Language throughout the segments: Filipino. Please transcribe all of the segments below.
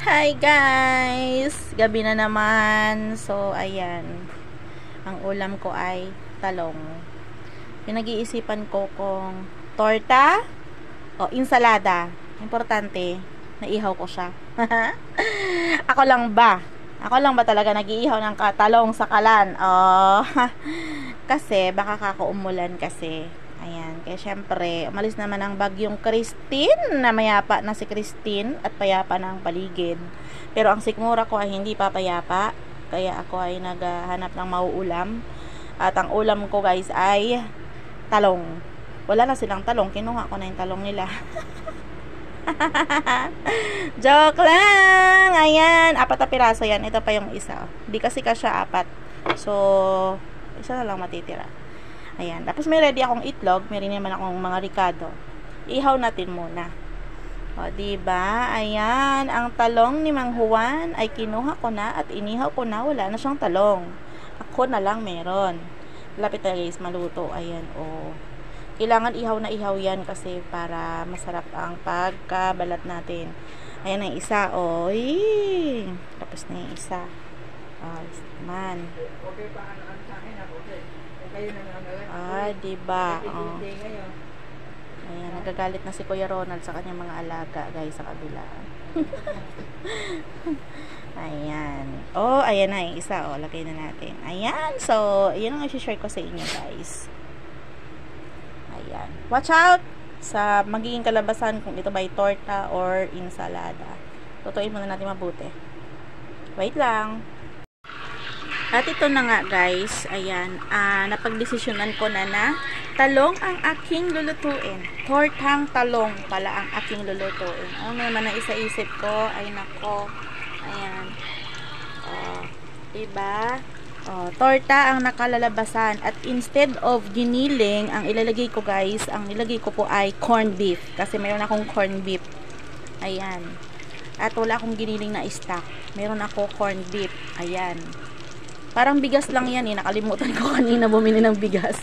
Hi guys! Gabi na naman. So, ayan. Ang ulam ko ay talong. Pinag-iisipan ko kung torta o insalada. Importante, naihaw ko siya. Ako lang ba? Ako lang ba talaga nag-iihaw ng talong sa kalan? Oh, kasi baka kakaumulan kasi. Ayan, kaya syempre, umalis naman ang bagyong Christine, na mayapa na si Christine at payapa na ang paligid. Pero ang sikmura ko ay hindi papayapa, kaya ako ay naghahanap ng mauulam. At ang ulam ko guys ay talong. Wala na silang talong, kinuha ko na yung talong nila. Joke lang! Ayan, 4 na piraso yan. Ito pa yung isa. Hindi kasi kasya 4. So, isa na lang matitira. Ayan. Tapos may ready akong itlog. May rin naman akong mga ricado. Ihaw natin muna. O, diba? Ayan. Ang talong ni Mang Juan ay kinuha ko na at inihaw ko na. Wala na siyang talong. Ako na lang meron. Lapit na guys, maluto. Ayan, o. Kailangan ihaw na ihaw yan kasi para masarap ang pagkabalat natin. Ayan ang isa, o. Tapos na yung isa. O, man. Okay pa ang sa akin, okay. Kayo na lang. Diba? Oh. Ayan, nagagalit na si Kuya Ronald sa kanyang mga alaga, guys, sa kabila. Ayan. Oh, ayan na yung isa. Oh, lagay na natin. Ayan. So, yun ang i-share ko sa inyo, guys. Ayan. Watch out sa magiging kalabasan kung ito ba ay torta or insalada. Tutuin muna natin mabuti. Wait lang. At ito na nga guys, ayan, napagdesisyonan ko na talong ang aking lulutuin. Tortang talong pala ang aking lulutuin. Ano naman ang isa-isip ko, ay nako, ayan, diba? Torta ang nakalalabasan. At instead of giniling, ang ilalagay ko guys, ang nilagay ko po ay corned beef. Kasi mayroon akong corned beef. Ayan. At wala akong giniling na stock. Meron ako corned beef. Ayan. Parang bigas lang yan eh. Nakalimutan ko kanina bumili ng bigas.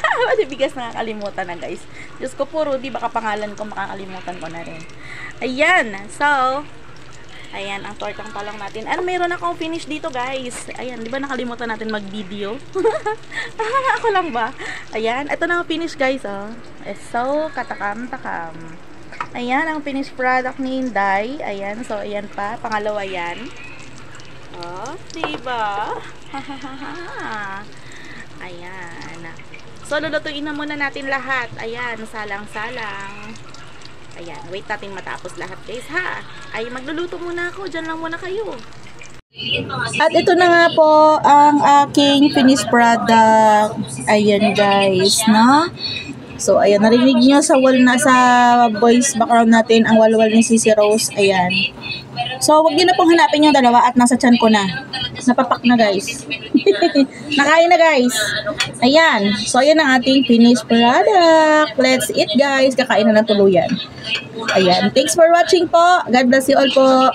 Pati bigas na nakalimutan na guys. Diyos ko po, Rudy, baka pangalan ko makakalimutan ko na rin. Ayan. So, ayan ang tortang talong natin. Ano, mayroon akong finish dito guys. Ayan, di ba nakalimutan natin mag-video? Ako lang ba? Ayan, ito na ang finish guys. Oh. So, katakam-takam. Ayan, ang finished product ni Inday. Ayan, so ayan pa. Pangalawa yan. Oh, diba? Ayan. So, lulutuin na muna natin lahat. Ayan, salang-salang. Ayan, wait natin matapos lahat guys ha. Ay, magluluto muna ako. Diyan lang muna kayo. At ito na nga po ang aking finished product. Ayan guys, no? So, ayan, narinig nyo sa wall na sa voice background natin ang walwal ni Sissy Rose. Ayan. So, wag nyo na pong hanapin yung dalawa at nasa tiyan ko na. Napapak na guys. Nakain na guys. Ayan. So, ayan ang ating finished product. Let's eat guys. Kakain na ng tuluyan. Ayan. Thanks for watching po. God bless you all po.